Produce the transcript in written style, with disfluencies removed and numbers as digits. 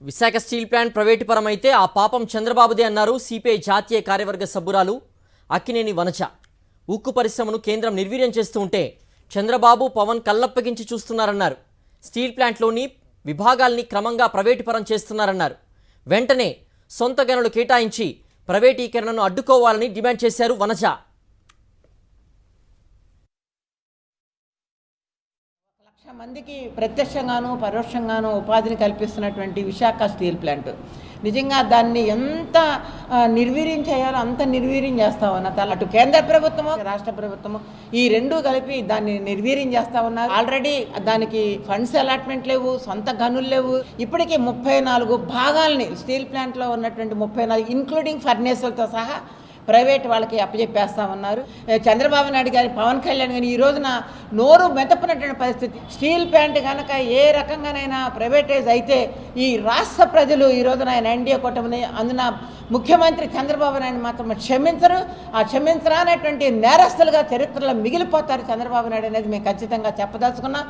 Visakha steel plant private పరమైతే ఆ పాపం చంద్రబాబుదే అన్నారు సిపిఐ జాతీయ కార్యవర్గ సభ్యురాలు అక్కినేని వనజ. ఉక్కు పరిశ్రమను కేంద్రం నిర్వీర్యం చేస్తూ ఉంటే చంద్రబాబు పవన్ కళ్ళప్పగించి చూస్తున్నారన్నారు. స్టీల్ ప్లాంట్లోని విభాగాల్ని క్రమంగా ప్రైవేటు పరం చేస్తున్నారన్నారు. వెంటనే సొంత గనులు కేటాయించి ప్రైవేటీకరణను అడ్డుకోవాలని డిమాండ్ చేశారు వనజ. మందికి ప్రత్యక్షంగాను పరోక్షంగాను ఉపాధిని కల్పిస్తున్నటువంటి విశాఖ స్టీల్ ప్లాంట్ నిజంగా దాన్ని ఎంత నిర్వీర్యం చేయాలో అంత నిర్వీర్యం చేస్తా ఉన్నారు. అటు కేంద్ర ప్రభుత్వము రాష్ట్ర ప్రభుత్వము ఈ రెండూ కలిపి దాన్ని నిర్వీర్యం చేస్తా ఉన్నారు. ఆల్రెడీ దానికి ఫండ్స్ అలాట్మెంట్ లేవు, సొంత గనులు లేవు. ఇప్పటికీ 34 భాగాల్ని స్టీల్ ప్లాంట్లో ఉన్నటువంటి 34 ఇంక్లూడింగ్ ఫర్నేసులతో సహా ప్రైవేట్ వాళ్ళకి అప్పచెప్పేస్తా ఉన్నారు. చంద్రబాబు నాయుడు గారి, పవన్ కళ్యాణ్ గారి ఈ రోజున నోరు మెతపనటువంటి పరిస్థితి. స్టీల్ ప్లాంట్ కనుక ఏ రకంగానైనా ప్రైవేటైజ్ అయితే ఈ రాష్ట్ర ప్రజలు ఈ రోజున ఆయన ఎన్డీఏ కూటమిని, అందున ముఖ్యమంత్రి చంద్రబాబు నాయుడు మాత్రం క్షమించరు. ఆ క్షమించరానటువంటి నేరస్తులుగా చరిత్రలో మిగిలిపోతారు చంద్రబాబు నాయుడు అనేది మేము ఖచ్చితంగా చెప్పదలుచుకున్నాం.